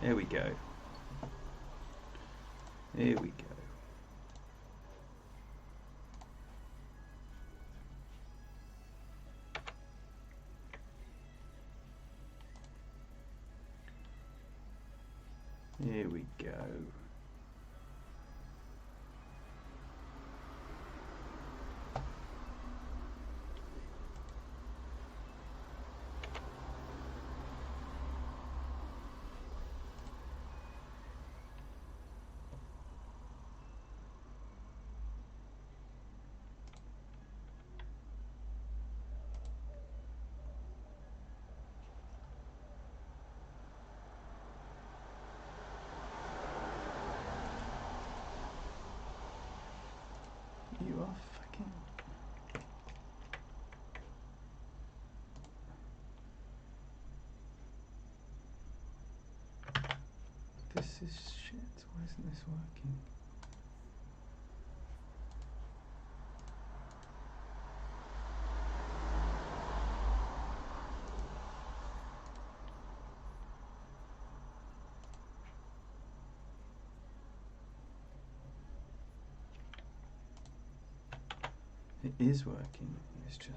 Here we go. Here we go. Here we go. You are fucking... This is shit. Why isn't this working? It is working, it's just...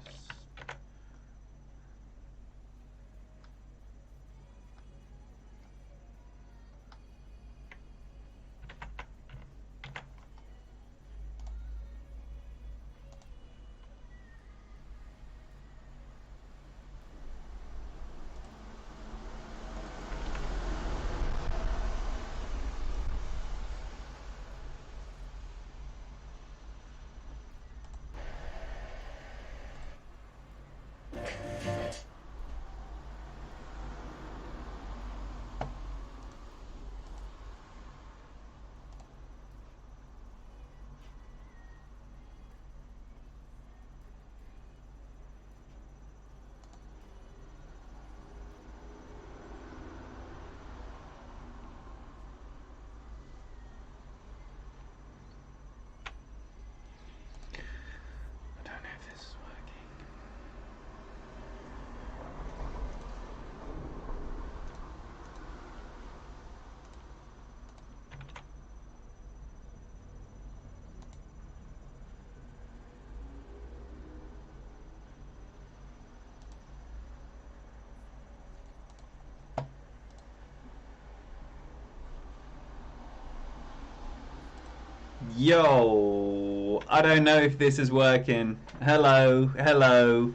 Yo, I don't know if this is working. Hello, hello.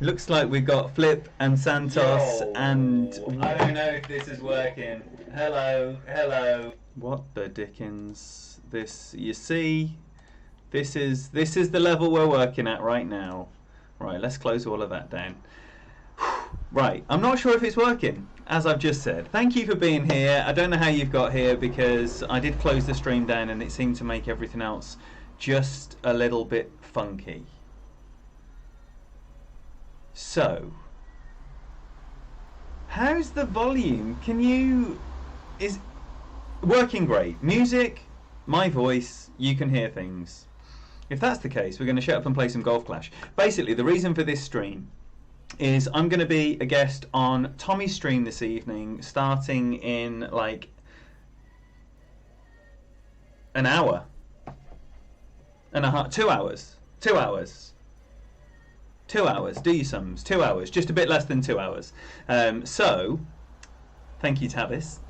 Looks like we've got Flip and Santos. Yo, and I don't know if this is working. Hello, hello. What the dickens? This, you see, this is the level we're working at right now. Right, let's close all of that down. Right, I'm not sure if it's working, as I've just said. Thank you for being here. I don't know how you've got here because I did close the stream down and it seemed to make everything else just a little bit funky. So, how's the volume? Is working great. Music, my voice, you can hear things. If that's the case, we're going to shut up and play some Golf Clash. Basically, the reason for this stream is I'm going to be a guest on Tommy's stream this evening, starting in like an hour and a half, 2 hours. 2 hours. 2 hours. Do your sums. 2 hours. Just a bit less than 2 hours. So, thank you, Tavis.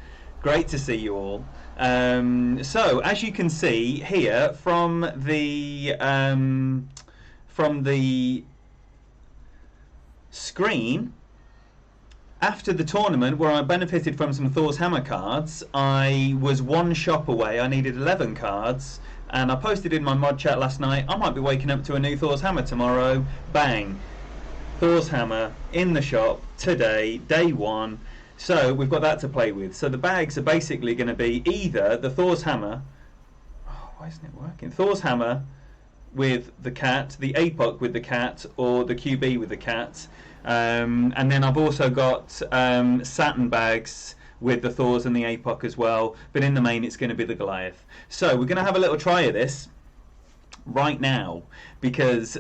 Great to see you all. So, as you can see here from the screen, after the tournament where I benefited from some Thor's Hammer cards, I was one shop away. I needed 11 cards, and I posted in my mod chat last night, I might be waking up to a new Thor's Hammer tomorrow. Bang! Thor's Hammer in the shop today, day one. So we've got that to play with. So the bags are basically going to be either the Thor's Hammer, oh, why isn't it working? Thor's Hammer with the cat, the APOC with the cat, or the QB with the cat. And then I've also got satin bags with the Thors and the APOC as well. But in the main, it's going to be the Goliath. So we're going to have a little try of this right now, because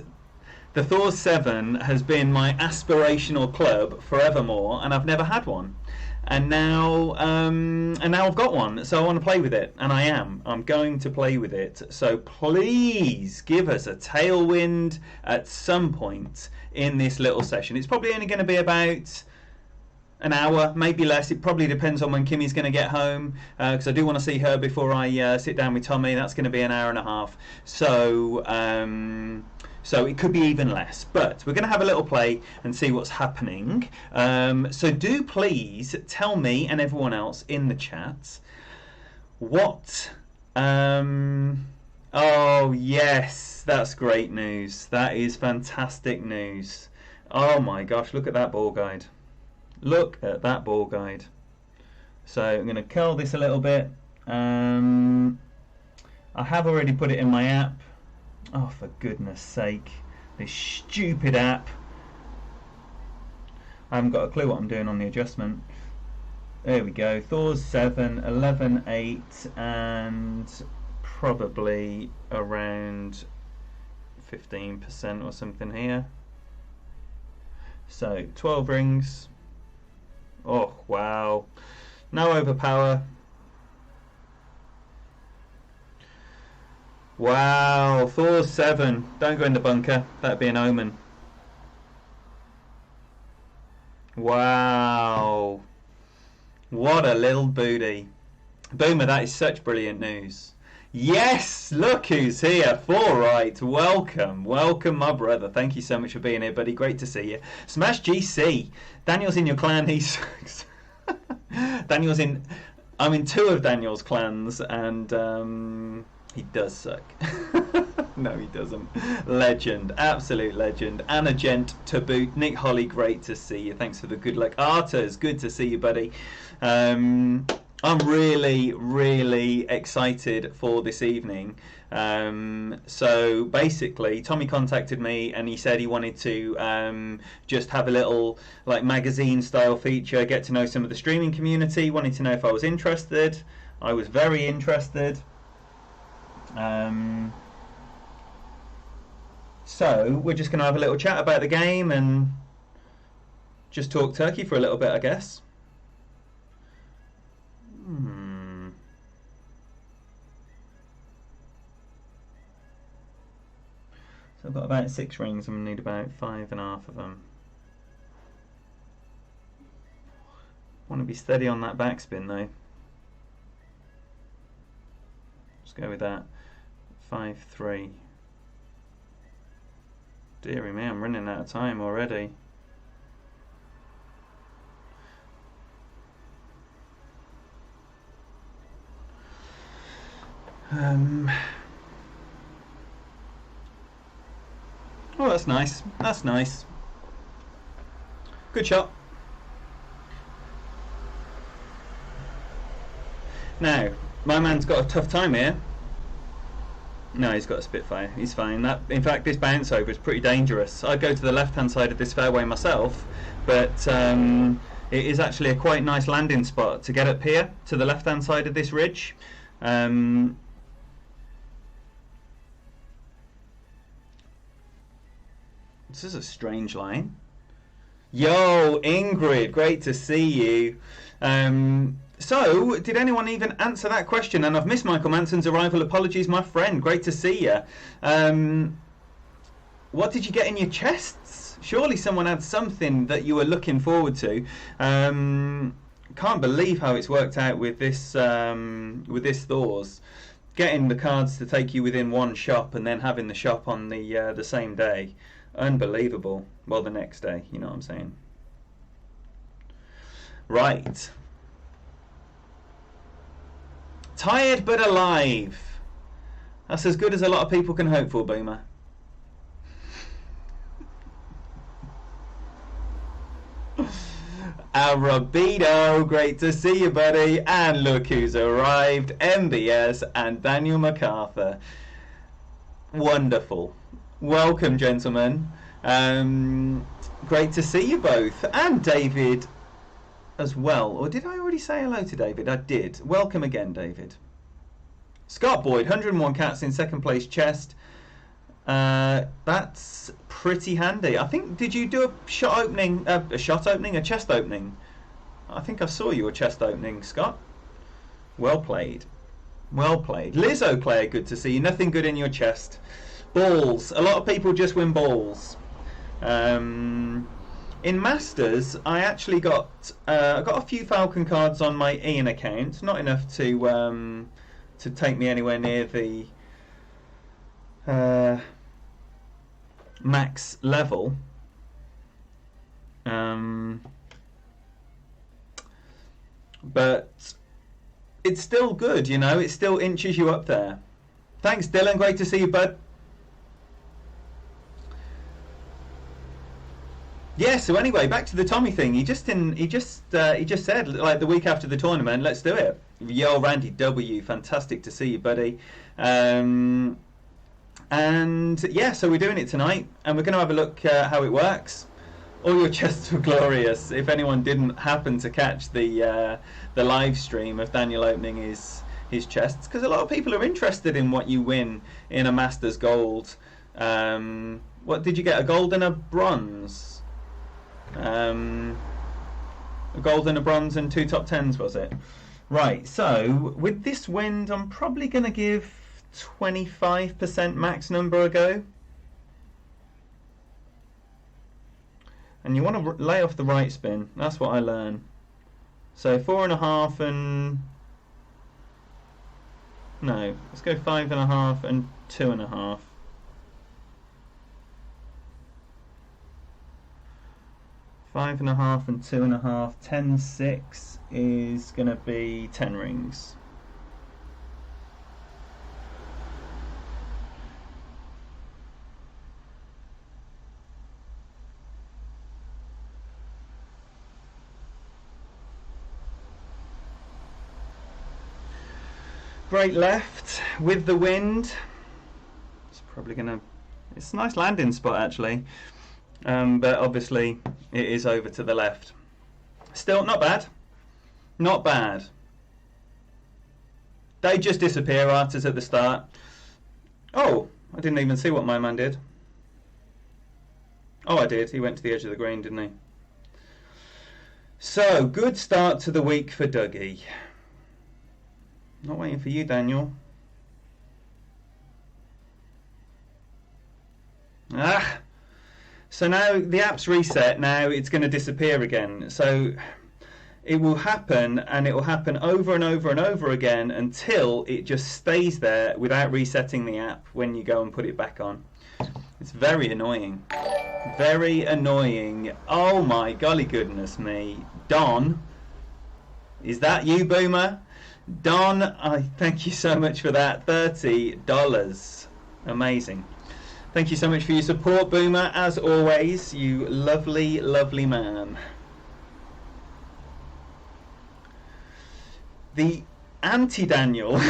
the Thor 7 has been my aspirational club forevermore, and I've never had one. and now I've got one, so I want to play with it, and I'm going to play with it. So please give us a tailwind at some point in this little session. It's probably only going to be about an hour, maybe less. It probably depends on when Kimmy's going to get home, because I do want to see her before I sit down with Tommy. That's going to be an hour and a half. So it could be even less. But we're going to have a little play and see what's happening. So do please tell me and everyone else in the chat what... oh, yes, that's great news. That is fantastic news. Oh my gosh, look at that ball guide. Look at that ball guide. So I'm going to curl this a little bit. I have already put it in my app. Oh, for goodness sake. This stupid app. I haven't got a clue what I'm doing on the adjustment. There we go. Thor's 7, 11, 8, and probably around 15% or something here. So 12 rings. Oh, wow. No overpower. Wow, Thor's 7. Don't go in the bunker. That'd be an omen. Wow. What a little booty. Boomer, that is such brilliant news. Yes, look who's here. Thor, right. Welcome. Welcome, my brother. Thank you so much for being here, buddy. Great to see you. Smash GC. Daniel's in your clan. He sucks. Daniel's in... I'm in 2 of Daniel's clans, and he does suck. No, he doesn't. Legend. Absolute legend. And a gent to boot. Nick Holly, great to see you. Thanks for the good luck. Arters, good to see you, buddy. I'm really, really excited for this evening. So basically, Tommy contacted me and he said he wanted to just have a little like magazine style feature, get to know some of the streaming community, wanted to know if I was interested. I was very interested. So we're just going to have a little chat about the game and just talk turkey for a little bit, I guess. So I've got about 6 rings. I'm going to need about 5.5 of them. I want to be steady on that backspin though. Let's go with that. 5-3. Deary me, I'm running out of time already. Oh, that's nice. That's nice. Good shot. Now, my man's got a tough time here. No, he's got a Spitfire. He's fine. That, in fact, this bounce over is pretty dangerous. I'd go to the left-hand side of this fairway myself, but it is actually a quite nice landing spot to get up here to the left-hand side of this ridge. This is a strange line. Yo, Ingrid, great to see you. So, did anyone even answer that question? And I've missed Michael Manson's arrival. Apologies, my friend. Great to see you. What did you get in your chests? Surely someone had something that you were looking forward to. Can't believe how it's worked out with this Thor's. Getting the cards to take you within one shop and then having the shop on the same day. Unbelievable. Well, the next day, you know what I'm saying. Right. Tired but alive. That's as good as a lot of people can hope for, Boomer. Arabido, great to see you, buddy. And look who's arrived. MBS and Daniel MacArthur. Wonderful. Welcome, gentlemen. Great to see you both. And David as well. Or did I already say hello to David? I did. Welcome again, David. Scott Boyd, 101 cats in second place chest. That's pretty handy. I think, did you do a chest opening? I think I saw your chest opening, Scott. Well played. Well played. Lizzo player, good to see you. Nothing good in your chest. Balls. A lot of people just win balls. In Masters, I actually got a few Falcon cards on my Ian account. Not enough to take me anywhere near the max level. But it's still good, you know. It still inches you up there. Thanks, Dylan. Great to see you, bud. Yeah. So anyway, back to the Tommy thing. He just said, like, the week after the tournament, let's do it. Yo, Randy W. Fantastic to see you, buddy. And yeah, so we're doing it tonight, and we're going to have a look how it works. All your chests were glorious. If anyone didn't happen to catch the live stream of Daniel opening his chests, because a lot of people are interested in what you win in a Masters Gold. What did you get? A gold and a bronze? A gold and a bronze and 2 top 10s, was it? Right, so with this wind, I'm probably going to give 25% max number a go. And you want to lay off the right spin. That's what I learn. So 4.5 and... No, let's go 5.5 and 2.5. 5.5 and 2.5. 10.6 is going to be 10 rings. Great left with the wind. It's probably gonna. It's a nice landing spot actually, but obviously it is over to the left. Still not bad. Not bad. They just disappear artists at the start. Oh, I didn't even see what my man did. Oh, I did. He went to the edge of the green, didn't he? So good start to the week for Dougie. Not waiting for you, Daniel. So now the app's reset. Now it's going to disappear again. So it will happen, and it will happen over and over and over again until it just stays there without resetting the app when you go and put it back on. It's very annoying. Very annoying. Oh my golly goodness me. Don, is that you, Boomer? Don, I thank you so much for that. $30. Amazing. Thank you so much for your support, Boomer, as always. You lovely, lovely man. The anti-Daniel.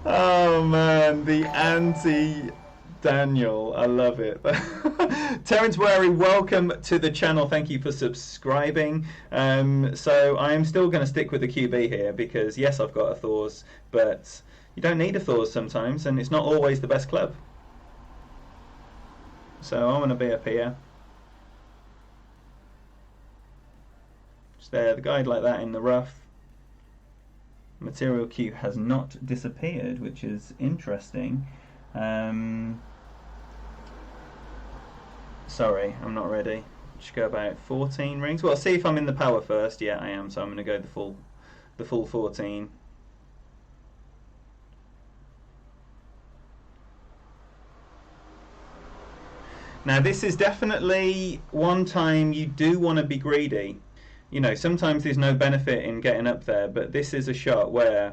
Oh, man. The anti-Daniel. I love it. Terence Wary, welcome to the channel. Thank you for subscribing. So I am still going to stick with the QB here because, yes, I've got a Thor's, but you don't need a Thor's sometimes, and it's not always the best club. So I'm going to be up here. Just there, the guide like that in the rough. Material queue has not disappeared, which is interesting. Sorry, I'm not ready. Just go about 14 rings. Well, see if I'm in the power first. Yeah, I am. So I'm going to go the full 14. Now, this is definitely one time you do want to be greedy. You know, sometimes there's no benefit in getting up there, but this is a shot where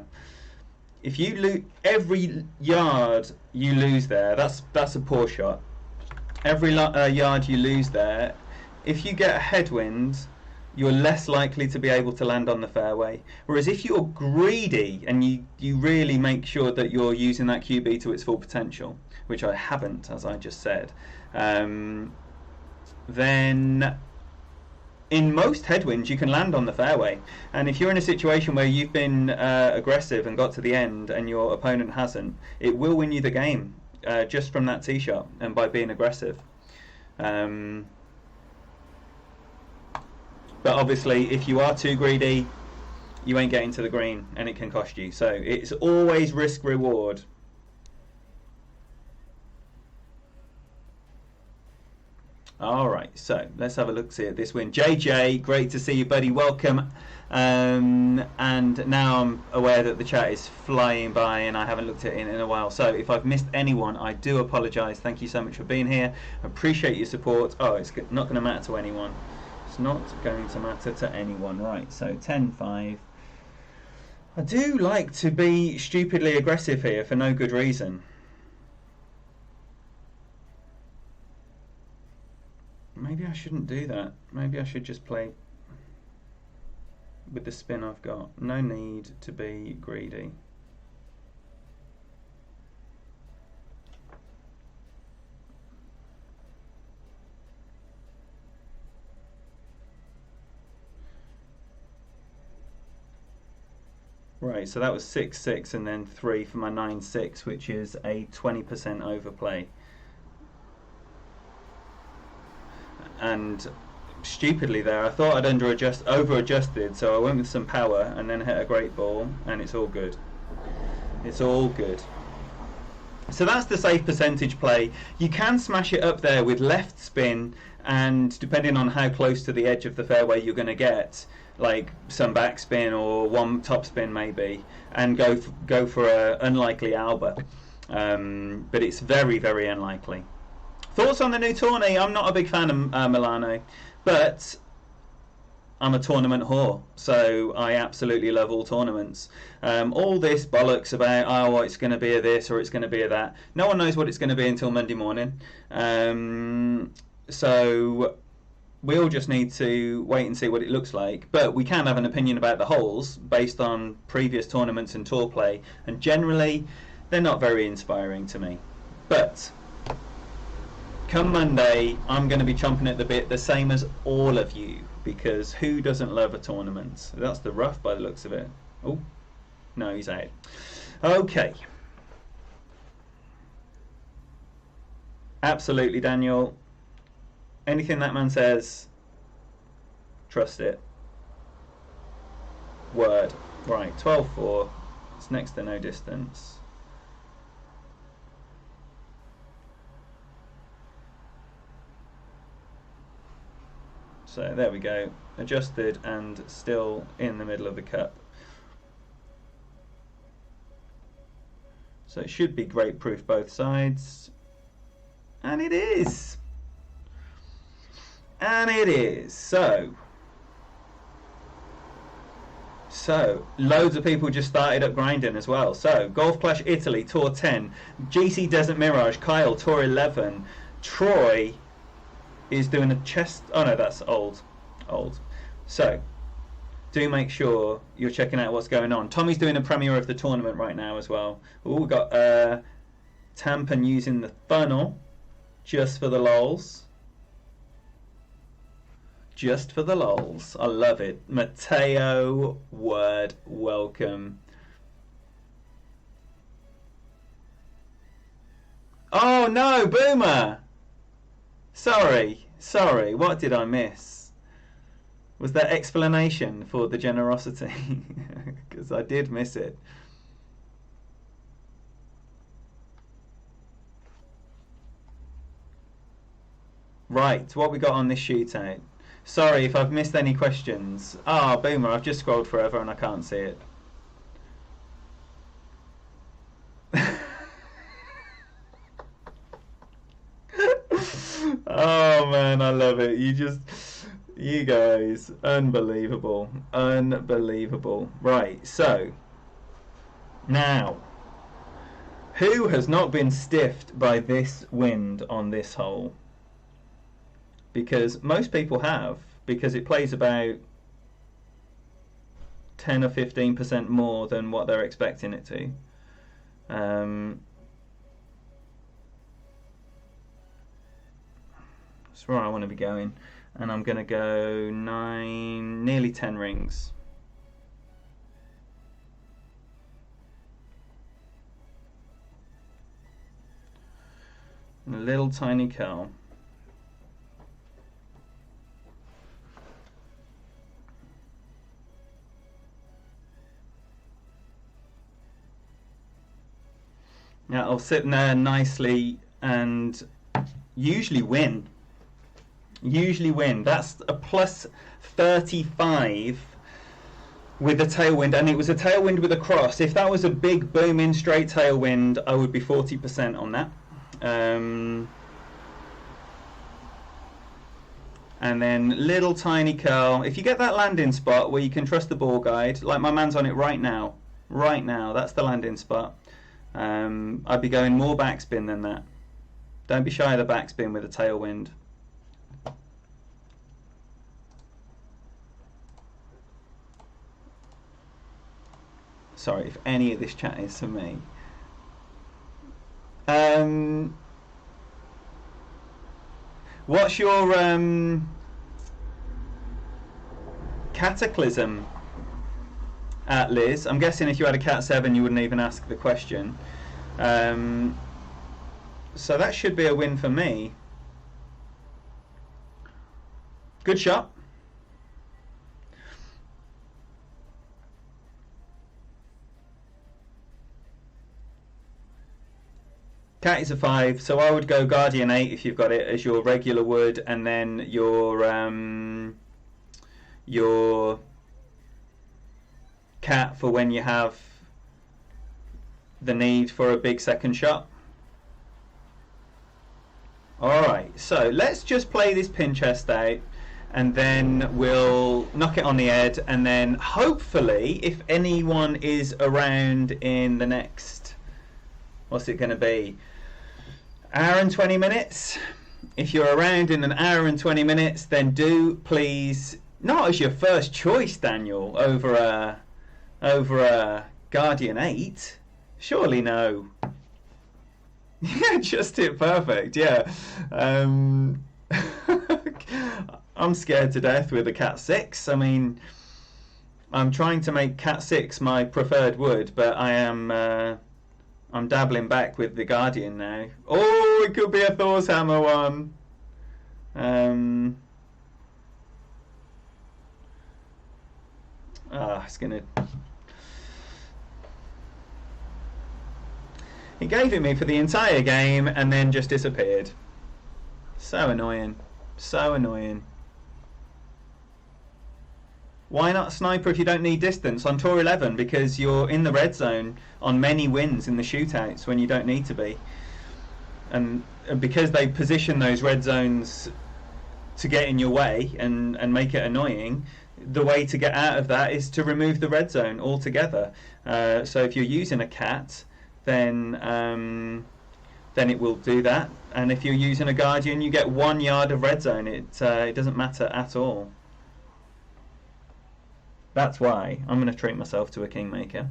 if you lose every yard you lose there, that's a poor shot. Every yard you lose there, if you get a headwind, you're less likely to be able to land on the fairway. Whereas if you're greedy and you really make sure that you're using that QB to its full potential, which I haven't, as I just said, then in most headwinds you can land on the fairway. And if you're in a situation where you've been aggressive and got to the end and your opponent hasn't, it will win you the game just from that tee shot and by being aggressive. But obviously, if you are too greedy, you ain't getting to the green, and it can cost you. So it's always risk reward. All right, so let's have a look see at this win. JJ, great to see you, buddy. Welcome. And now I'm aware that the chat is flying by and I haven't looked at it in a while. So if I've missed anyone, I do apologise. Thank you so much for being here. I appreciate your support. Oh, it's not going to matter to anyone. It's not going to matter to anyone. Right, so 10-5. I do like to be stupidly aggressive here for no good reason. Maybe I shouldn't do that. Maybe I should just play with the spin I've got. No need to be greedy. Right, so that was 6-6 and then 3 for my 9-6, which is a 20% overplay. And stupidly there, I thought I'd over-adjusted, so I went with some power and then hit a great ball, and it's all good. It's all good. So that's the safe percentage play. You can smash it up there with left spin, and depending on how close to the edge of the fairway you're going to get, like some backspin or one top spin maybe, and go for a unlikely Alba. But it's very, very unlikely. Thoughts on the new tourney? I'm not a big fan of Milano, but I'm a tournament whore, so I absolutely love all tournaments. All this bollocks about, oh, it's going to be a this or it's going to be a that. No one knows what it's going to be until Monday morning. So we all just need to wait and see what it looks like. But we can have an opinion about the holes based on previous tournaments and tour play, and generally they're not very inspiring to me. But come Monday, I'm going to be chomping at the bit, the same as all of you, because who doesn't love a tournament? That's the rough by the looks of it. Oh, no, he's out. Okay. Absolutely, Daniel. Anything that man says, trust it. Word. Right, 12-4. It's next to no distance. So there we go, adjusted and still in the middle of the cup. So it should be great proof both sides. And it is. And it is. So loads of people just started up grinding as well. So Golf Clash Italy, Tour 10, GC Desert Mirage, Kyle, Tour 11, Troy is doing a chest. Oh no, that's old. So do make sure you're checking out what's going on. Tommy's doing a premiere of the tournament right now as well. Oh, we've got Tampan using the funnel just for the lols. Just for the lols. I love it. Matteo, word, welcome. Oh no, Boomer! Sorry, what did I miss? Was there explanation for the generosity? Because I did miss it. Right, what we got on this shootout? Sorry if I've missed any questions. Ah, Boomer, I've just scrolled forever and I can't see it. Oh man, I love it. You guys, unbelievable. Right, so now, who has not been stiffed by this wind on this hole? Because most people have, because it plays about 10 or 15% more than what they're expecting it to. That's where I want to be going, and I'm going to go 9, nearly 10 rings. A little tiny curl. Yeah, I'll sit there nicely and usually win. Usually win. That's a plus 35 with a tailwind, and it was a tailwind with a cross. If that was a big booming straight tailwind, I would be 40% on that. And then little tiny curl. If you get that landing spot where you can trust the ball guide, like my man's on it right now, that's the landing spot. I'd be going more backspin than that. Don't be shy of the backspin with a tailwind. Sorry if any of this chat is for me. What's your cataclysm at Liz? I'm guessing if you had a Cat 7 you wouldn't even ask the question. So that should be a win for me. Good shot. Cat is a 5, so I would go Guardian 8 if you've got it as your regular wood, and then your Cat for when you have the need for a big second shot. Alright, so let's just play this pin chest out, and then we'll knock it on the head, and then hopefully if anyone is around in the next, what's it going to be, hour and 20 minutes. If you're around in an hour and 20 minutes, then do please, not as your first choice, Daniel, over a Guardian 8. Surely no. Yeah, just hit perfect. Yeah. I'm scared to death with a Cat 6. I mean, I'm trying to make Cat 6 my preferred wood, but I'm dabbling back with the Guardian now. Oh, it could be a Thor's Hammer one. It's gonna. He gave it me for the entire game and then just disappeared. So annoying. So annoying. Why not sniper if you don't need distance on Tor 11? Because you're in the red zone on many wins in the shootouts when you don't need to be. And because they position those red zones to get in your way and make it annoying, the way to get out of that is to remove the red zone altogether. So if you're using a Cat, then it will do that. And if you're using a Guardian, you get 1 yard of red zone. It doesn't matter at all. That's why I'm going to treat myself to a Kingmaker.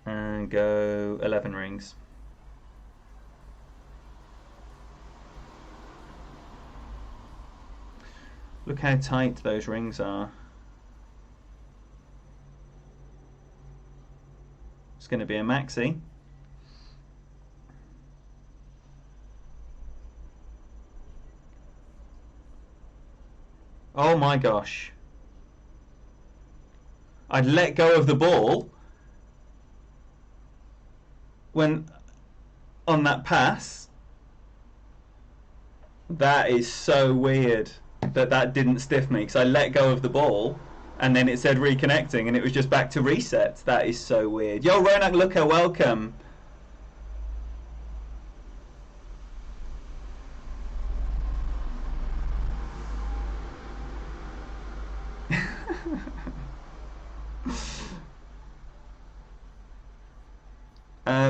And go 11 rings. Look how tight those rings are. It's going to be a maxi. Oh my gosh. I'd let go of the ball when on that pass. That is so weird that didn't stiff me, because I let go of the ball and then it said reconnecting and it was just back to reset. That is so weird. Yo, Ronak Looker, welcome.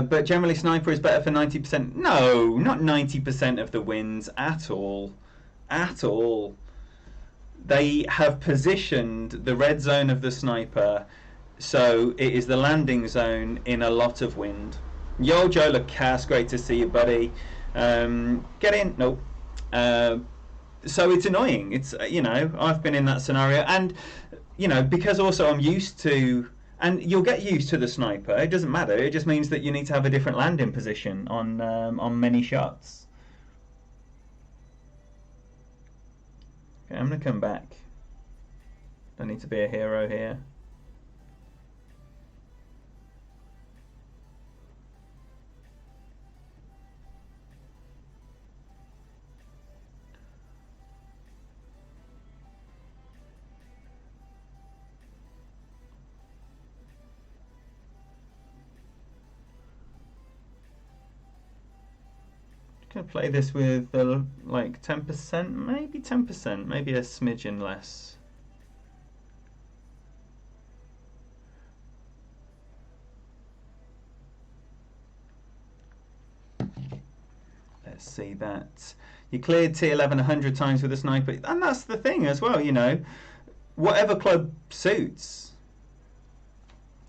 But generally sniper is better for 90%. No, not 90% of the wins at all. At all. They have positioned the red zone of the sniper so it is the landing zone in a lot of wind. Yo, Joe Lacasse, great to see you, buddy. Get in. Nope. So it's annoying. It's, I've been in that scenario, and because also I'm used to, and you'll get used to the sniper. It doesn't matter. It just means that you need to have a different landing position on many shots. Okay, I'm gonna come back. Don't need to be a hero here. Gonna play this with like 10%, maybe 10%, maybe a smidgen less. Let's see that. You cleared T11 100 times with a sniper, and that's the thing as well, you know. Whatever club suits.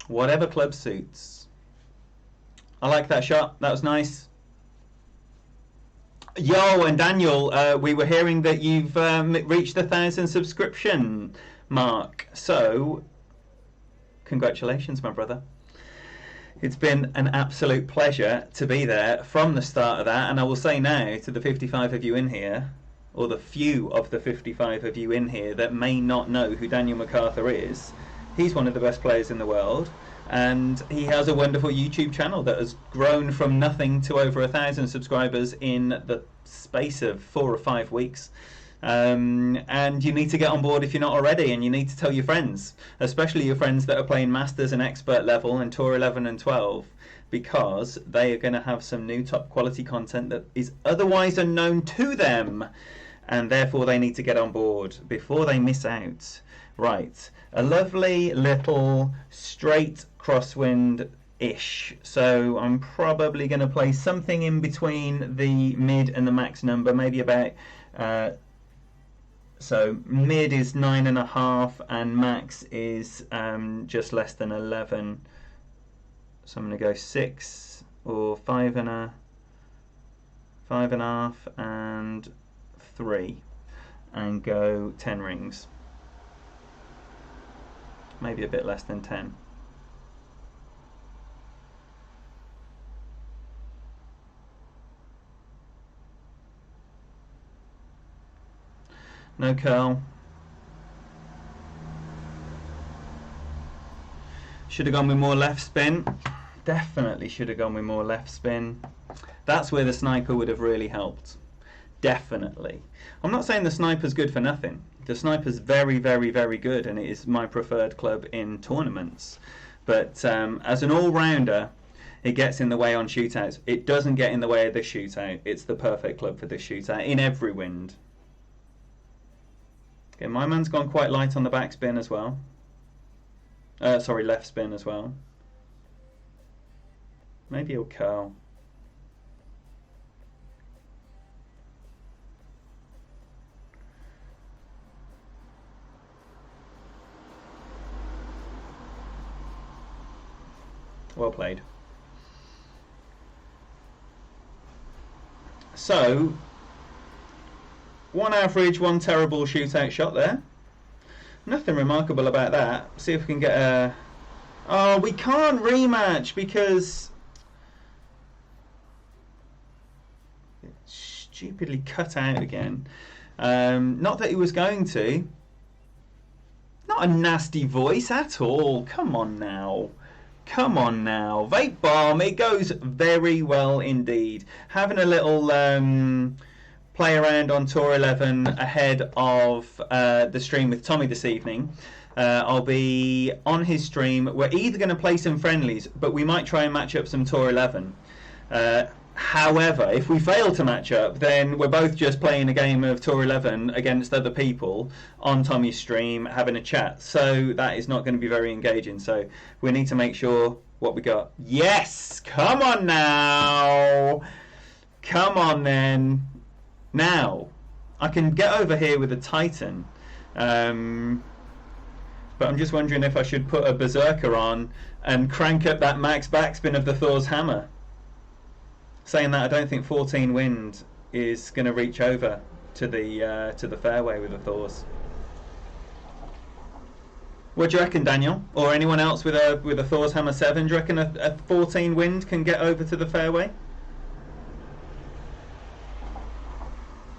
Whatever club suits. I like that shot. That was nice. Yo, and Daniel, we were hearing that you've reached the 1,000 subscription mark. So, congratulations, my brother. It's been an absolute pleasure to be there from the start of that. And I will say now to the 55 of you in here, or the few of the 55 of you in here that may not know who Daniel MacArthur is, he's one of the best players in the world. And he has a wonderful YouTube channel that has grown from nothing to over 1,000 subscribers in the space of 4 or 5 weeks. And you need to get on board if you're not already, and you need to tell your friends, especially your friends that are playing Masters and Expert level and Tour 11 and 12, because they are going to have some new top quality content that is otherwise unknown to them, and therefore they need to get on board before they miss out. Right, a lovely little straight crosswind-ish. So I'm probably going to play something in between the mid and the max number, maybe about... so mid is 9.5 and max is just less than 11. So I'm going to go 6 or 5.5 and 3 and go 10 rings. Maybe a bit less than 10. No curl. Should have gone with more left spin. Definitely should have gone with more left spin. That's where the sniper would have really helped. Definitely. I'm not saying the sniper's good for nothing. The sniper's very, very, very good, and it is my preferred club in tournaments. But as an all-rounder, it gets in the way on shootouts. It doesn't get in the way of this shootout. It's the perfect club for this shootout in every wind. Okay, my man's gone quite light on the backspin as well. Sorry, left spin as well. Maybe he'll curl. Well played. So, one average, one terrible shootout shot there. Nothing remarkable about that. See if we can get a... Oh, we can't rematch because... it's stupidly cut out again. Not that he was going to. Not a nasty voice at all. Come on now. Come on now. Vape Bomb, it goes very well indeed. Having a little play around on Tour 11 ahead of the stream with Tommy this evening. I'll be on his stream. We're either going to play some friendlies, but we might try and match up some Tour 11. However, if we fail to match up, then we're both just playing a game of Tour 11 against other people on Tommy's stream, having a chat. So that is not going to be very engaging. So we need to make sure what we got. Yes! Come on now! Come on then. Now, I can get over here with a Titan. But I'm just wondering if I should put a Berserker on and crank up that max backspin of the Thor's hammer. Saying that, I don't think 14 wind is going to reach over to the fairway with the Thors. What do you reckon, Daniel? Or anyone else with a Thor's hammer 7? Do you reckon a 14 wind can get over to the fairway?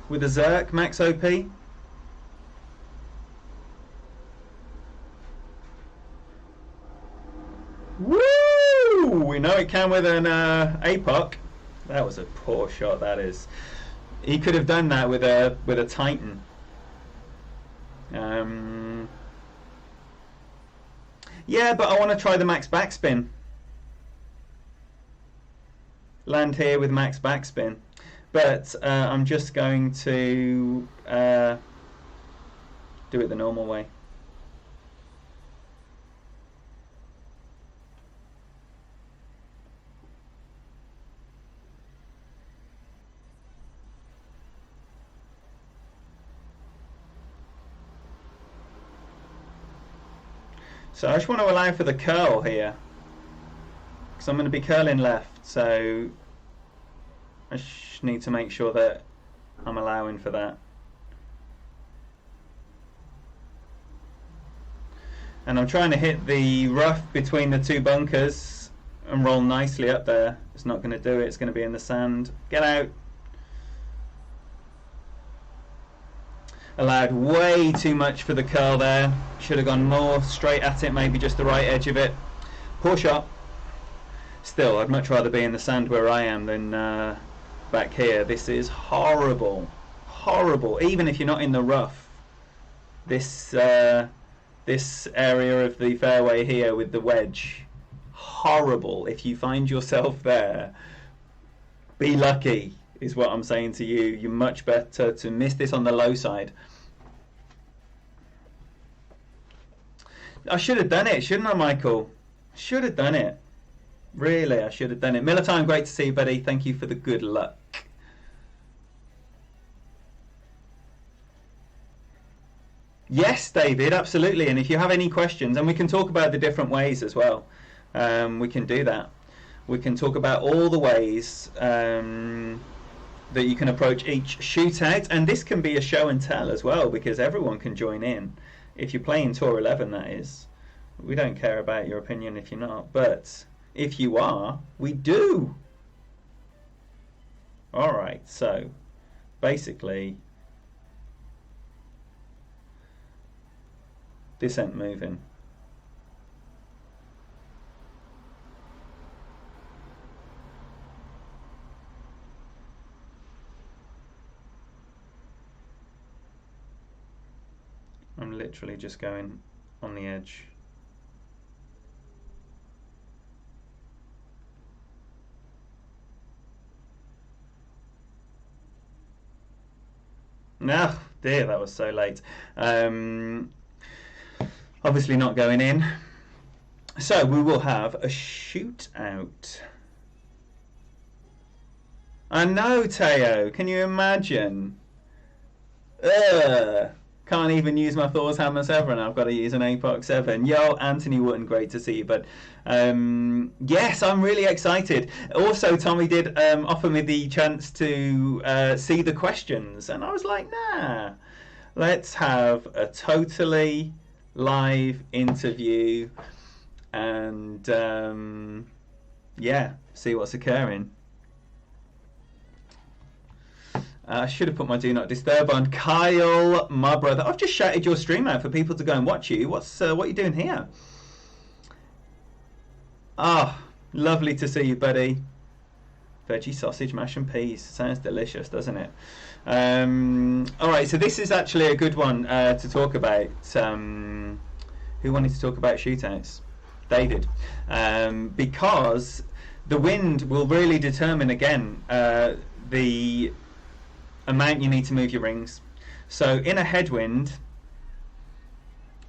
With a Zerk max OP? I can with an APOC. That was a poor shot, that is. He could have done that with a Titan. Yeah, but I want to try the max backspin. Land here with max backspin. But I'm just going to do it the normal way. So I just want to allow for the curl here, because I'm going to be curling left, so I need to make sure that I'm allowing for that. And I'm trying to hit the rough between the two bunkers and roll nicely up there. It's not going to do it, it's going to be in the sand. Get out. Allowed way too much for the curl there. Should have gone more straight at it, maybe just the right edge of it. Poor shot. Still, I'd much rather be in the sand where I am than back here. This is horrible. Horrible. Even if you're not in the rough. This area of the fairway here with the wedge. Horrible. If you find yourself there, be lucky. Is what I'm saying to you. You're much better to miss this on the low side. I should have done it, shouldn't I, Michael? Should have done it. Really, I should have done it. Militime, great to see you, buddy. Thank you for the good luck. Yes, David, absolutely. And if you have any questions, and we can talk about the different ways as well. We can do that. We can talk about all the ways that you can approach each shootout, and this can be a show and tell as well, because everyone can join in. If you're playing Tour 11, that is. We don't care about your opinion if you're not, but if you are, we do. Alright, so basically this ain't moving. I'm literally just going on the edge. No, dear, that was so late. Obviously not going in. So we will have a shootout. I know, Teo. Can you imagine? Ugh. Can't even use my Thor's Hammer 7. I've got to use an APOC 7. Yo, Anthony Wooten, great to see you. But yes, I'm really excited. Also, Tommy did offer me the chance to see the questions. And I was like, nah. Let's have a totally live interview. And yeah, see what's occurring. I should have put my do not disturb on. Kyle, my brother. I've just shouted your stream out for people to go and watch you. What are you doing here? Ah, lovely to see you, buddy. Veggie sausage, mash and peas. Sounds delicious, doesn't it? All right, so this is actually a good one to talk about. Who wanted to talk about shootouts? David. Because the wind will really determine, again, the amount you need to move your rings. So in a headwind,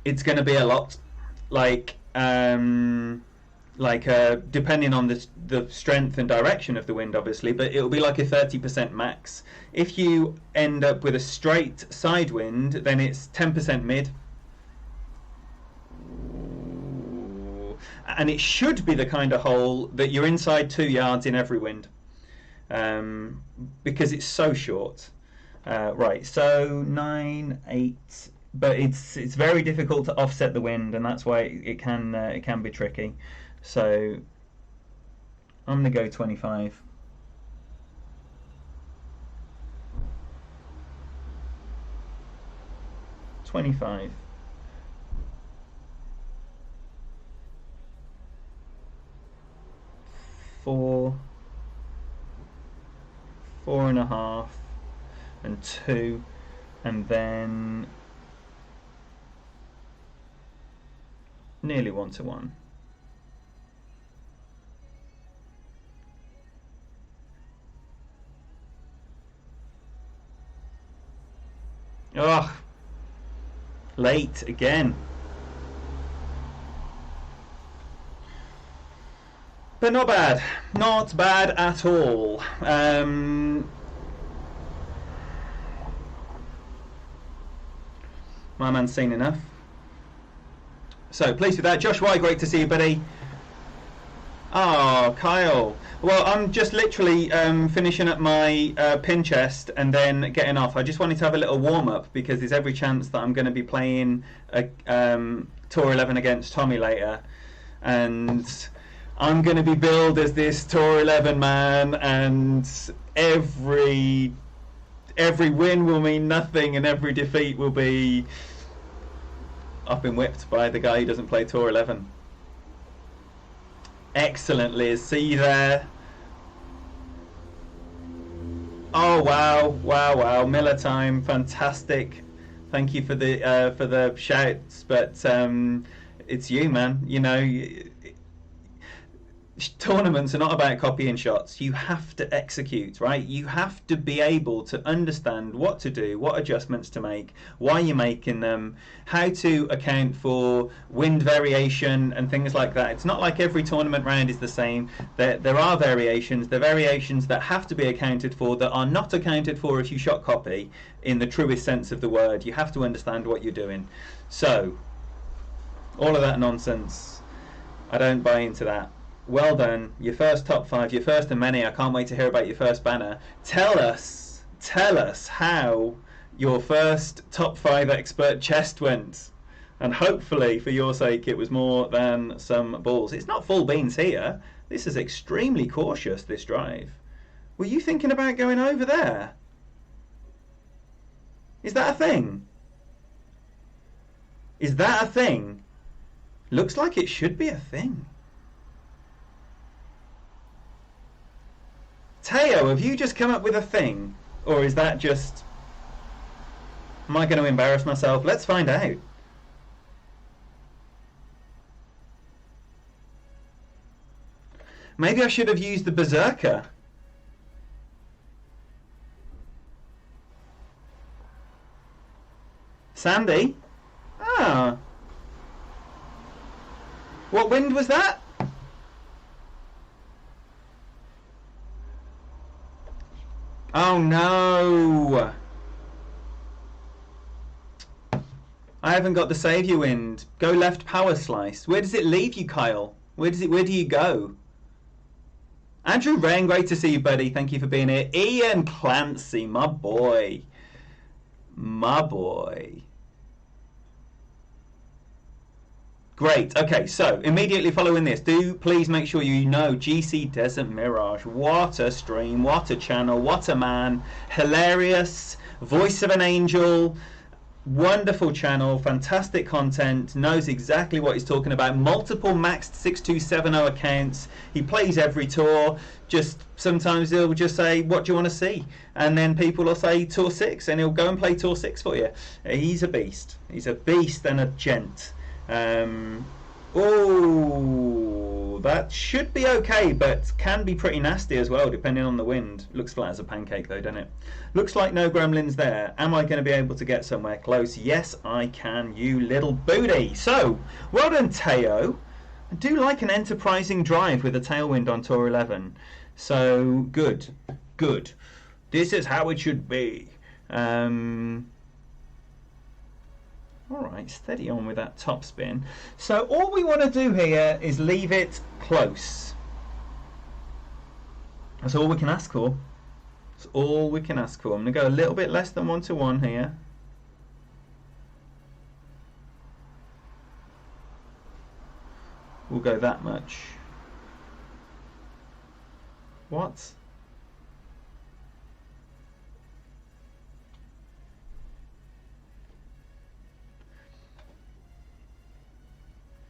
it's going to be a lot, like depending on the strength and direction of the wind, obviously, but it'll be like a 30% max. If you end up with a straight side wind, then it's 10% mid. And it should be the kind of hole that you're inside 2 yards in every wind. Because it's so short. Right, so 9, 8, but it's very difficult to offset the wind, and that's why it can be tricky. So I'm gonna go 25. 4.5 and 2, and then nearly 1-to-1. Oh, late again. But not bad. Not bad at all. My man's seen enough. So, pleased with that. Josh Y, great to see you, buddy. Oh, Kyle. Well, I'm just literally finishing up my pin chest and then getting off. I just wanted to have a little warm-up because there's every chance that I'm going to be playing a Tour 11 against Tommy later. And I'm going to be billed as this Tour 11 man, and every win will mean nothing and every defeat will be I've been whipped by the guy who doesn't play Tour 11. Excellent, Liz. See you there. Oh wow, Miller time, fantastic. Thank you for the shouts, but it's you, man. You know, tournaments are not about copying shots. You have to execute, right? You have to be able to understand what to do, what adjustments to make, why you're making them, how to account for wind variation and things like that. It's not like every tournament round is the same. There are variations. There are variations that have to be accounted for that are not accounted for if you shot copy in the truest sense of the word. You have to understand what you're doing. So, all of that nonsense, I don't buy into that. Well done, your first top 5, your first of many. I can't wait to hear about your first banner. Tell us how your first top 5 expert chest went, and hopefully for your sake it was more than some balls. It's not full beans here. This is extremely cautious, this drive. Were you thinking about going over there? Is that a thing? Is that a thing? Looks like it should be a thing. Teo, have you just come up with a thing? Or is that just... Am I going to embarrass myself? Let's find out. Maybe I should have used the Berserker. Sandy? Ah. What wind was that? Oh no! I haven't got the saviour wind. Go left power slice. Where does it leave you, Kyle? Where do you go? Andrew Rain, great to see you, buddy. Thank you for being here. Ian Clancy, my boy. My boy. Great. Okay, so immediately following this, do please make sure you know GC Desert Mirage. What a stream, what a channel, what a man. Hilarious, voice of an angel, wonderful channel, fantastic content, knows exactly what he's talking about. Multiple maxed 6270 accounts. He plays every tour. Just sometimes he'll just say, what do you want to see? And then people will say Tour 6, and he'll go and play Tour 6 for you. He's a beast. He's a beast and a gent. Oh, that should be okay, but can be pretty nasty as well, depending on the wind. Looks flat as a pancake though, doesn't it? Looks like no gremlins there. Am I going to be able to get somewhere close? Yes, I can, you little booty. So, well done, Teo. I do like an enterprising drive with a tailwind on Tour 11. So, good. Good. This is how it should be. Alright, steady on with that top spin. So all we want to do here is leave it close. That's all we can ask for. That's all we can ask for. I'm going to go a little bit less than 1-to-1 here. We'll go that much. What?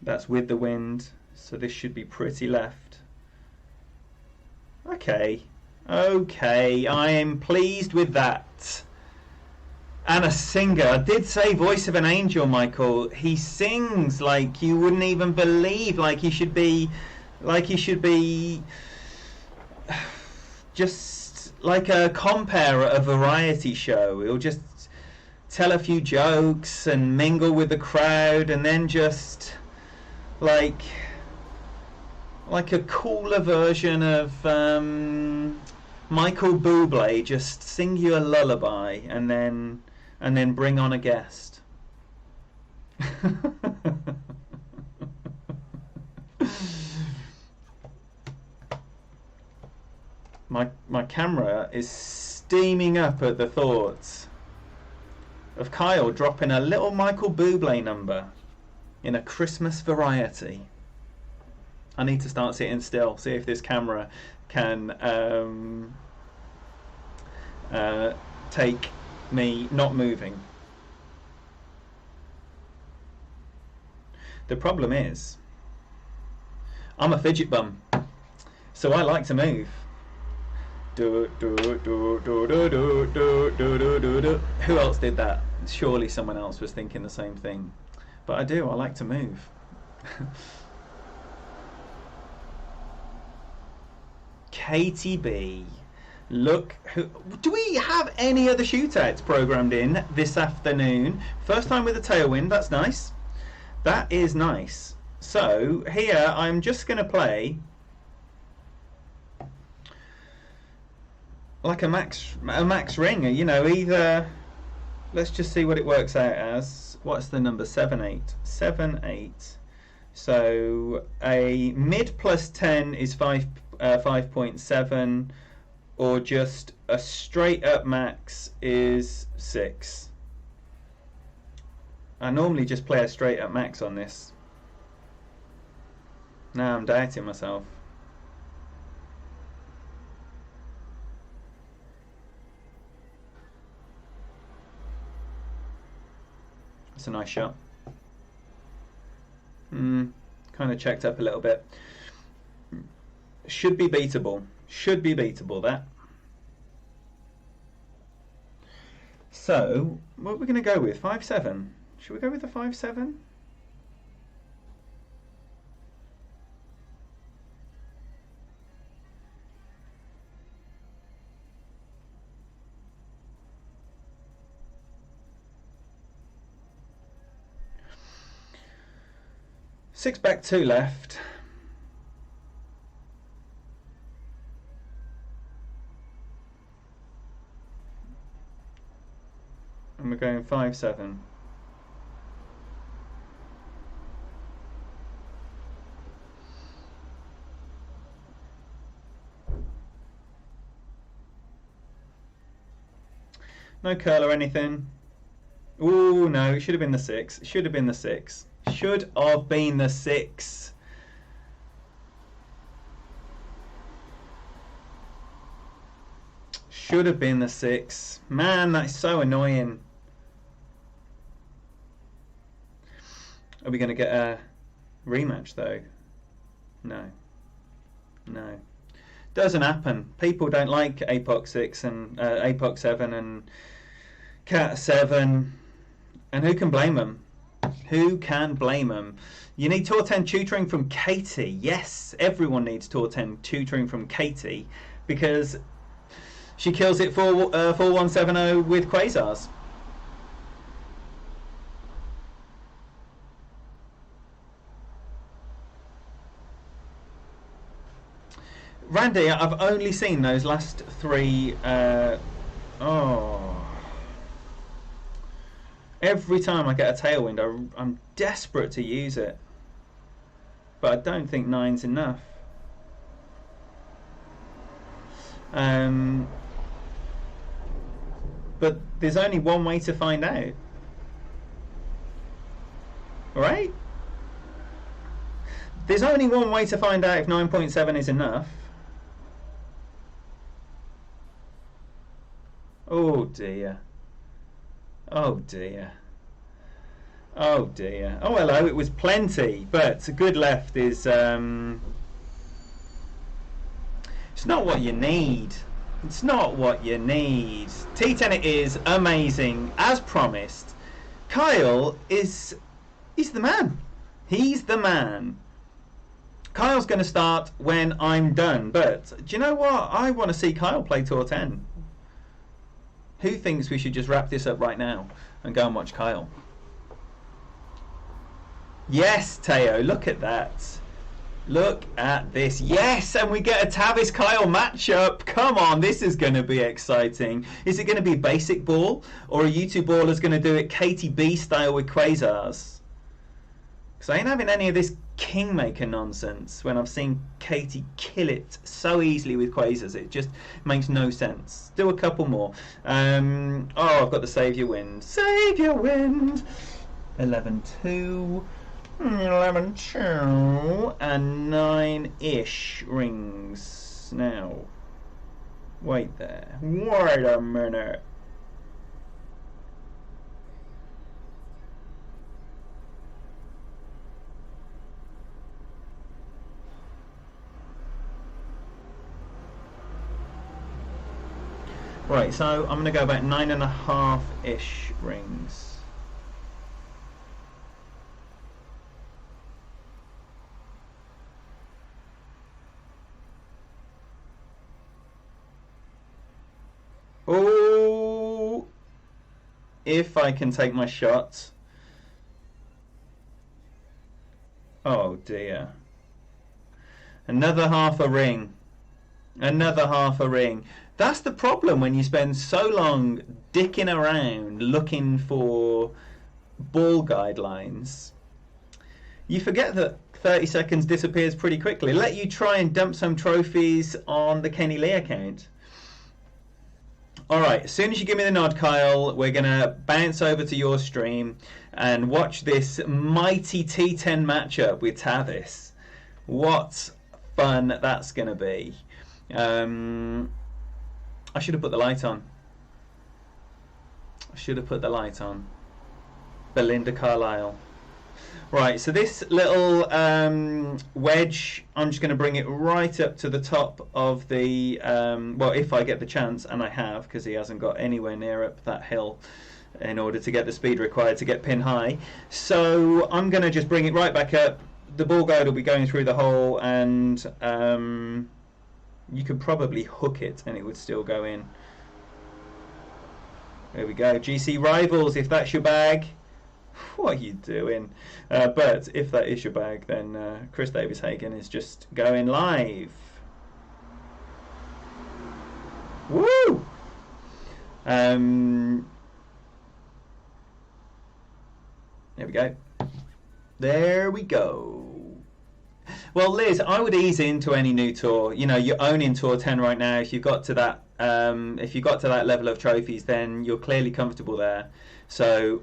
That's with the wind, so this should be pretty left. Okay, Okay, I am pleased with that. And a singer. I did say voice of an angel, Michael. He sings like you wouldn't even believe. Like he should be just like a compere at a variety show. He'll just tell a few jokes and mingle with the crowd, and then just like a cooler version of Michael Bublé, just sing you a lullaby and then bring on a guest. My camera is steaming up at the thoughts of Kyle dropping a little Michael Bublé number in a Christmas variety. I need to start sitting still, see if this camera can take me not moving. The problem is, I'm a fidget bum, so I like to move. Who else did that? Surely someone else was thinking the same thing. But I like to move. Katie B. Look, do we have any other shootouts programmed in this afternoon? First time with a tailwind, that's nice. That is nice. So here I'm just going to play like a max ring, you know, either, let's just see what it works out as. What's the number? 7-8. 7-8. So a mid plus 10 is 5.7, or just a straight up max is 6. I normally just play a straight up max on this. Now I'm doubting myself. It's a nice shot. Kind of checked up a little bit. Should be beatable. Should be beatable, that. So, what are we going to go with? 5-7. Should we go with the 5-7? Six back, 2 left. And we're going 5-7. No curl or anything. Ooh, no, it should have been the 6. It should have been the 6. Should have been the 6. Should have been the 6. Man, that's so annoying. Are we going to get a rematch though? No. No. Doesn't happen. People don't like APOC 6 and APOC 7 and Cat 7. And who can blame them? Who can blame them? You need Tour 10 tutoring from Katie. Yes, everyone needs Tour 10 tutoring from Katie, because she kills it for 4170 with quasars. Randy, I've only seen those last 3. Every time I get a tailwind, I'm desperate to use it. But I don't think 9's enough. But there's only one way to find out. Right? There's only one way to find out if 9.7 is enough. Oh dear. Oh dear. Oh dear. Oh hello, it was plenty, but a good left is it's not what you need. It's not what you need. T10 it is, amazing, as promised. Kyle is... he's the man. He's the man. Kyle's going to start when I'm done, but do you know what? I want to see Kyle play Tour 10. Who thinks we should just wrap this up right now and go and watch Kyle? Yes, Teo, look at that. Look at this. Yes, and we get a Tavis Kyle matchup. Come on, this is going to be exciting. Is it going to be basic ball, or are you two ballers going to do it KTB style with Quasars? Because I ain't having any of this Kingmaker nonsense when I've seen Katie kill it so easily with Quasars. It just makes no sense. Do a couple more. Oh, I've got the Saviour Wind. Saviour Wind. 11-2. 11-2 and 9-ish rings. Now, wait there. Wait a minute. Right, so I'm going to go about 9.5-ish rings. Oh, if I can take my shot. Oh dear. Another half a ring. Another half a ring. That's the problem when you spend so long dicking around looking for ball guidelines. You forget that 30 seconds disappears pretty quickly. Let you try and dump some trophies on the Kenny Lee account. Alright, as soon as you give me the nod, Kyle, we're going to bounce over to your stream and watch this mighty T10 matchup with Tavis. What fun that's going to be. I should have put the light on. I should have put the light on. Belinda Carlisle. Right, so this little wedge, I'm just going to bring it right up to the top of the, well, if I get the chance, and I have, because he hasn't got anywhere near up that hill in order to get the speed required to get pin high. So I'm going to just bring it right back up. The ball guide will be going through the hole, and you could probably hook it and it would still go in. There we go. GC Rivals, if that's your bag. What are you doing? But if that is your bag, then Chris Davis Hagen is just going live. Woo! There we go. There we go. Well, Liz, I would ease into any new tour. You know, you're owning Tour 10 right now. If you got to that, level of trophies, then you're clearly comfortable there. So,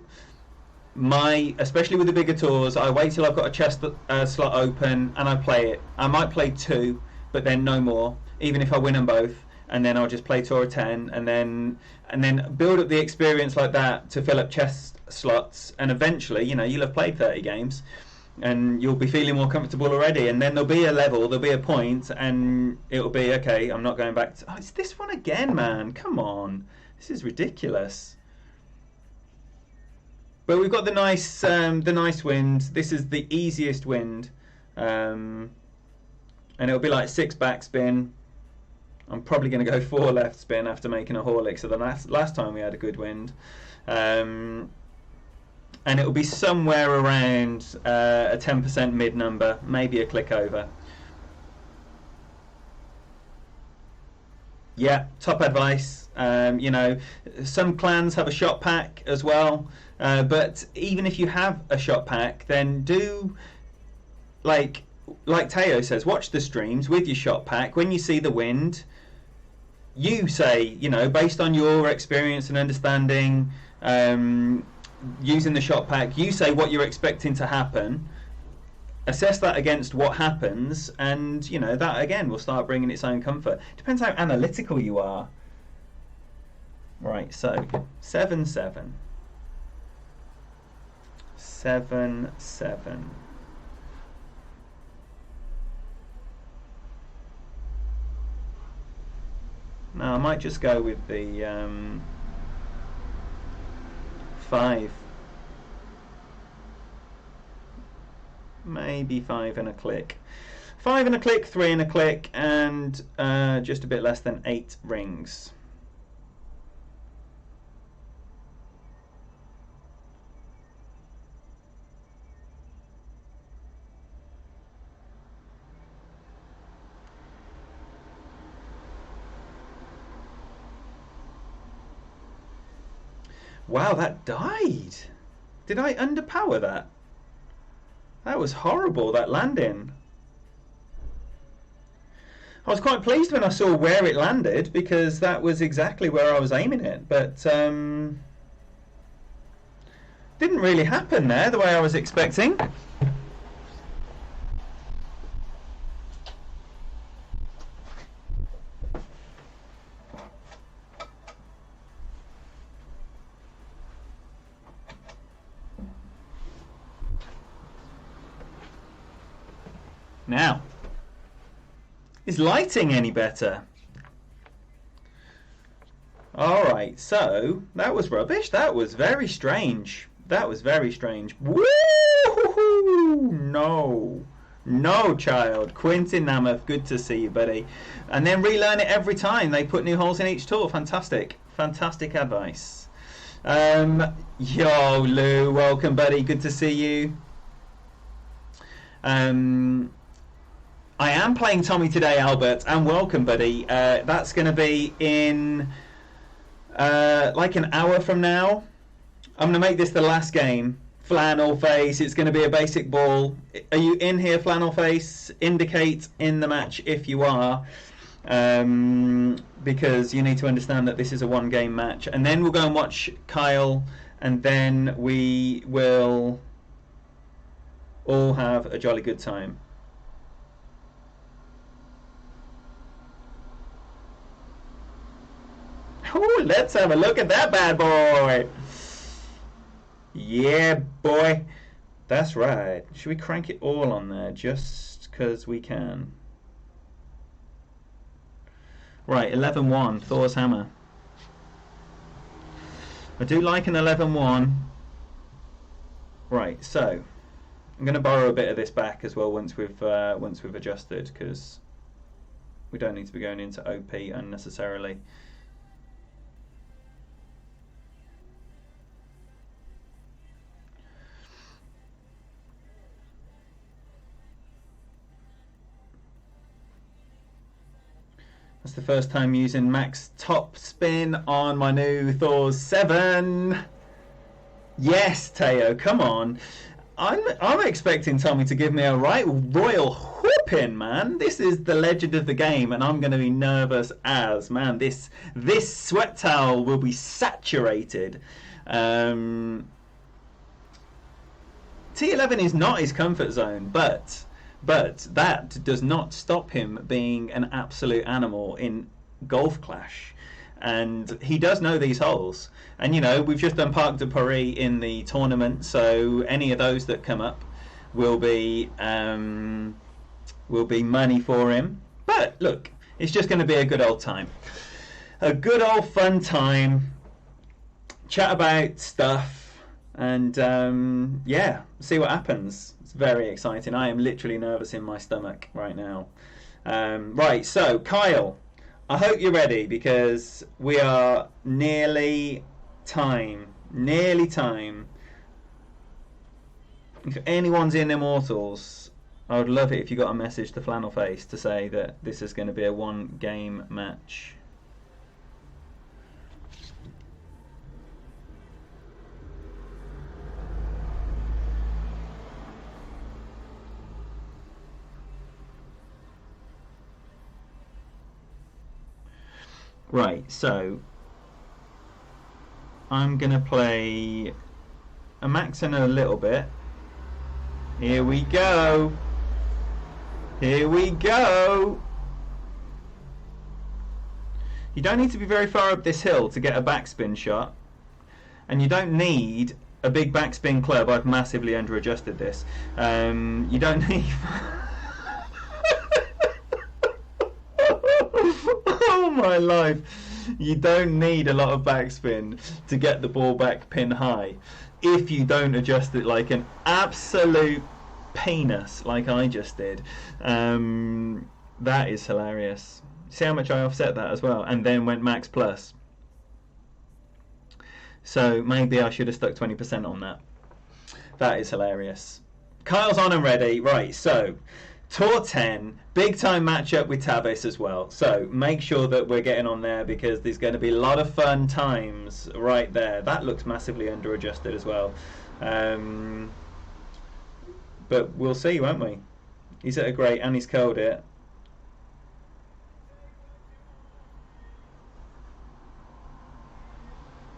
especially with the bigger tours, I wait till I've got a chest slot open and I play it. I might play 2, but then no more. Even if I win them both, and then I'll just play Tour 10, and then build up the experience like that to fill up chest slots. And eventually, you know, you'll have played 30 games. And you'll be feeling more comfortable already, and then there'll be a level, there'll be a point, and it'll be okay. I'm not going back to. Oh, it's this one again, man! Come on, this is ridiculous. But we've got the nice wind. This is the easiest wind, and it'll be like 6 backspin. I'm probably going to go 4 left spin after making a Horlick. So the last time we had a good wind. And it will be somewhere around a 10% mid number, maybe a click over. Yeah, top advice. You know, some clans have a shot pack as well, but even if you have a shot pack, then do like Teo says, watch the streams with your shot pack. When you see the wind, you say, you know, based on your experience and understanding. Using the shot pack, you say what you're expecting to happen, assess that against what happens, and you know that again will start bringing its own comfort. Depends how analytical you are. Right, so 7-7 7-7. No, I might just go with the 5. Maybe 5 and a click. 5 and a click, 3 and a click, and just a bit less than 8 rings. Wow, that died. Did I underpower that? That was horrible, that landing. I was quite pleased when I saw where it landed, because that was exactly where I was aiming it, but didn't really happen there the way I was expecting. Now, is lighting any better? Alright, so that was rubbish. That was very strange. That was very strange. Woo! No. No, child. Quintin Namath, good to see you, buddy. And then relearn it every time. They put new holes in each tool. Fantastic. Fantastic advice. Yo, Lou, welcome, buddy. Good to see you. I am playing Tommy today, Albert, and welcome, buddy. That's going to be in like an hour from now. I'm going to make this the last game. Flannel Face, it's going to be a basic ball. Are you in here, Flannel Face? Indicate in the match if you are, because you need to understand that this is a one-game match. And then we'll go and watch Kyle, and then we will all have a jolly good time. Oh, let's have a look at that bad boy. Yeah, boy. That's right. Should we crank it all on there just because we can? Right, 11-1, Thor's hammer. I do like an 11-1. Right, so I'm going to borrow a bit of this back as well once we've adjusted, because we don't need to be going into OP unnecessarily. That's the first time using max top spin on my new Thor's 7. Yes, Teo, come on. I'm expecting Tommy to give me a right royal whooping, man. This is the legend of the game, and I'm going to be nervous as, man. This sweat towel will be saturated. T11 is not his comfort zone, but that does not stop him being an absolute animal in Golf Clash. And he does know these holes. And, you know, we've just done Parc de Paris in the tournament, so any of those that come up will be money for him. But, look, it's just going to be a good old time. A good old fun time. Chat about stuff. And, yeah, see what happens. Very exciting. I am literally nervous in my stomach right now. Right, so Kyle, I hope you're ready, because we are nearly time. If anyone's in Immortals, I would love it if you got a message to Flannel Face to say that this is going to be a one-game match. Right, so I'm going to play a max in a little bit. Here we go. Here we go. You don't need to be very far up this hill to get a backspin shot. And you don't need a big backspin club. I've massively under-adjusted this. You don't need... Oh my life. You don't need a lot of backspin to get the ball back pin high if you don't adjust it like an absolute penis like I just did. That is hilarious. See how much I offset that as well, and then went max plus. So maybe I should have stuck 20% on that. That is hilarious. Kyle's on and ready. Right, so Tour 10, big time matchup with Tavis as well. So make sure that we're getting on there because there's going to be a lot of fun times right there. That looks massively under adjusted as well. But we'll see, won't we? He's at a great and he's curled it.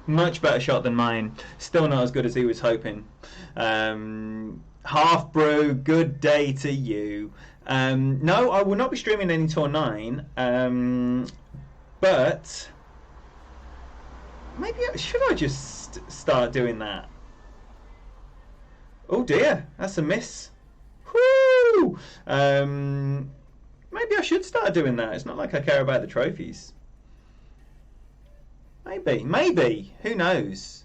Much better shot than mine. Still not as good as he was hoping. Half Brew, good day to you. No, I will not be streaming any Tour 9. But maybe should I just start doing that? Oh dear, that's a miss. Whoo! Maybe I should start doing that. It's not like I care about the trophies. Maybe. Who knows?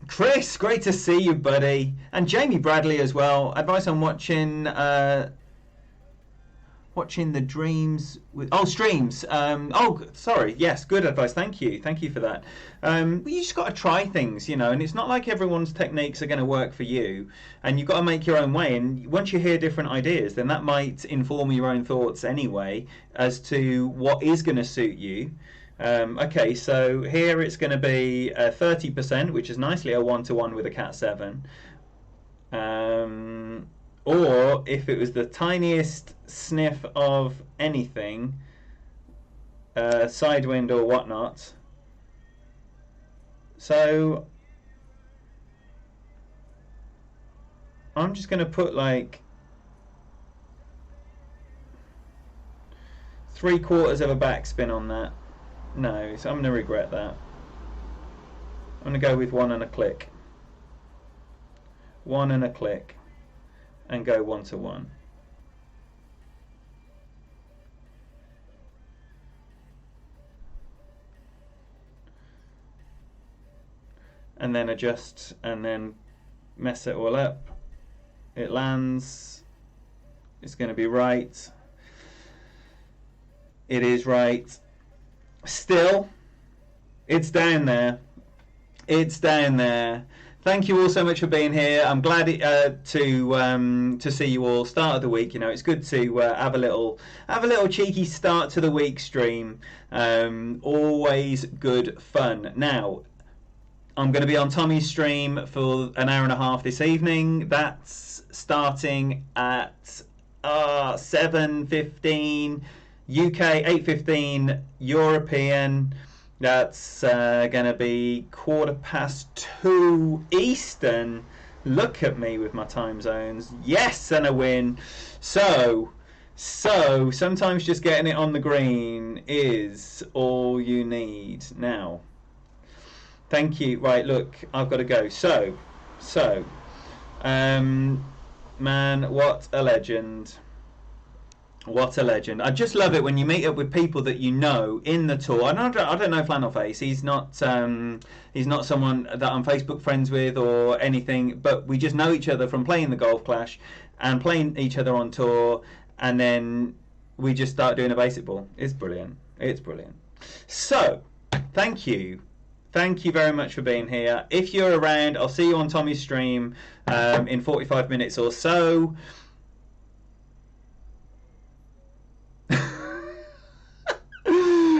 Chris, great to see you, buddy. And Jamie Bradley as well. Advice on watching the dreams with streams. Sorry. Yes, good advice. Thank you for that. But you just got to try things, and it's not like everyone's techniques are going to work for you, and you've got to make your own way. And once you hear different ideas, then that might inform your own thoughts anyway as to what is going to suit you. Okay, so here it's going to be 30%, which is nicely a 1-to-1 with a Cat 7. Or if it was the tiniest sniff of anything, sidewind or whatnot. So I'm just going to put like 3/4 of a backspin on that. No, so I'm going to regret that. I'm going to go with 1 and a click. 1 and a click. And go 1-to-1. And then adjust and then mess it all up. It lands. It's going to be right. It is right. Still, it's down there. It's down there. Thank you all so much for being here. I'm glad to see you all start of the week. It's good to have a little cheeky start to the week stream. Always good fun. Now, I'm going to be on Tommy's stream for an hour and a half this evening. That's starting at 7:15 UK, 8:15 European. That's going to be 2:15 Eastern. Look at me with my time zones. Yes, and a win. So sometimes just getting it on the green is all you need. Now, thank you. Right, look, I've got to go. Man, what a legend. What a legend. I just love it when you meet up with people that you know in the tour. And I don't know Flannelface. He's not someone that I'm Facebook friends with or anything, but we just know each other from playing the Golf Clash and playing each other on tour, and then we just start doing a basic ball. It's brilliant. It's brilliant. So, thank you. Thank you very much for being here. If you're around, I'll see you on Tommy's stream in 45 minutes or so.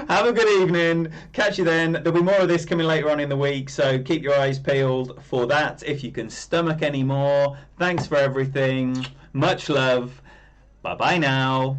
Have a good evening. Catch you then. There'll be more of this coming later on in the week, so keep your eyes peeled for that if you can stomach any more. Thanks for everything. Much love. Bye-bye now.